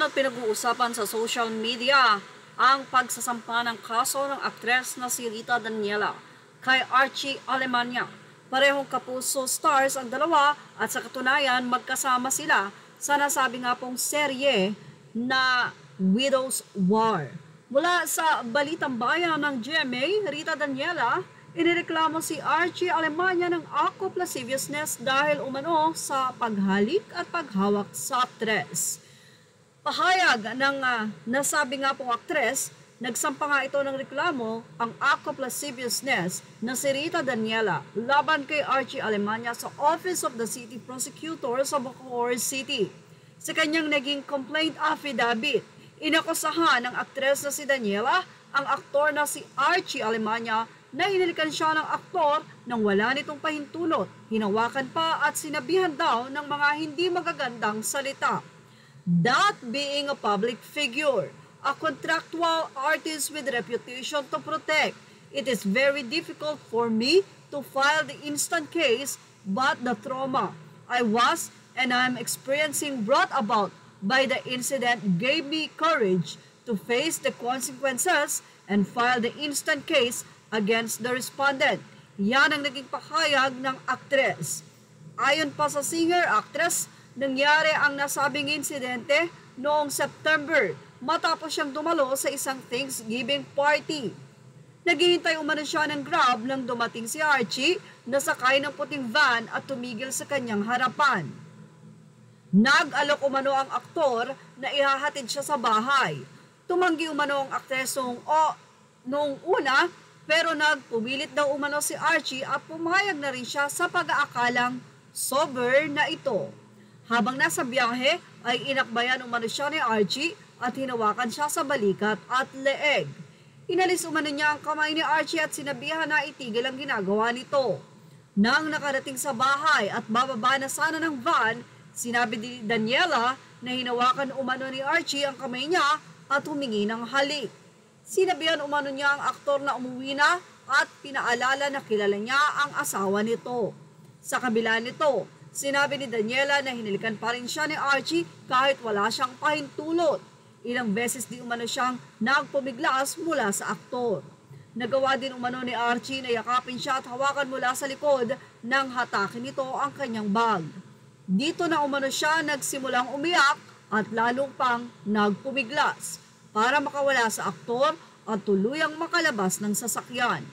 Pinag-usapan at pinag-uusapan sa social media ang pagsasampa ng kaso ng aktres na si Rita Daniela kay Archie Alemania. Parehong kapuso stars ang dalawa at sa katunayan magkasama sila sa nasabi nga pong serye na Widow's War. Mula sa Balitang Bayan ng GMA, Rita Daniela, inireklamo si Archie Alemania ng act of lasciviousness dahil umano sa paghalik at paghawak sa aktres. Pahayag ng nasabi nga pong aktres, nagsampa nga ito ng reklamo ang act of lasciviousness na si Rita Daniela laban kay Archie Alemania sa Office of the City Prosecutor sa Bacoor City. Sa kanyang naging complaint affidavit, inakusahan ng aktres na si Daniela ang aktor na si Archie Alemania na hinalikan siya ng aktor nang wala nitong pahintulot, hinawakan pa at sinabihan daw ng mga hindi magagandang salita. That being a public figure, a contractual artist with reputation to protect, it is very difficult for me to file the instant case, but the trauma I was and I'm experiencing brought about by the incident gave me courage to face the consequences and file the instant case against the respondent. Yan ang naging pahayag ng aktres. Ayon pa sa singer-actress, nangyari ang nasabing insidente noong September matapos siyang dumalo sa isang Thanksgiving party. Naghihintay umano siya ng Grab nang dumating si Archie na sakay ng puting van at tumigil sa kanyang harapan. Nag-alok umano ang aktor na ihahatid siya sa bahay. Tumanggi umano ang aktres noong una pero nagpumilit daw umano si Archie at pumayag na rin siya sa pag-aakalang sober na ito. Habang nasa biyahe ay inakbayan umano siya ni Archie at hinawakan siya sa balikat at leeg. Inalis umano niya ang kamay ni Archie at sinabihan na itigil ang ginagawa nito. Nang nakarating sa bahay at bababa na sana ng van, sinabi ni Daniela na hinawakan umano ni Archie ang kamay niya at humingi ng halik. Sinabihan umano niya ang aktor na umuwi na at pinaalala na kilala niya ang asawa nito. Sa kabila nito, sinabi ni Daniela na hinalikan pa rin siya ni Archie kahit wala siyang pahintulot. Ilang beses di umano siyang nagpumiglas mula sa aktor. Nagawa din umano ni Archie na yakapin siya at hawakan mula sa likod nang hatakin nito ang kanyang bag. Dito na umano siya nagsimulang umiyak at lalong pang nagpumiglas para makawala sa aktor at tuluyang makalabas ng sasakyan.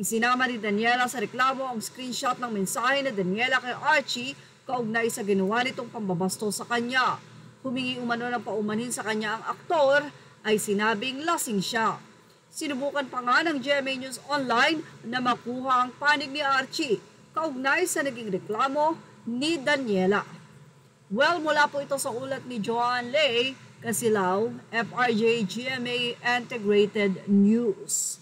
Isinama ni Daniela sa reklamo ang screenshot ng mensahe ni Daniela kay Archie kaugnay sa ginawa nitong pambabasto sa kanya. Humingi umano ng paumanhin sa kanya ang aktor ay sinabing lasing siya. Sinubukan pa nga ng GMA News Online na makuha ang panig ni Archie kaugnay sa naging reklamo ni Daniela. Well, mula po ito sa ulat ni Joan Lay, Kasilaw, FRJ GMA Integrated News.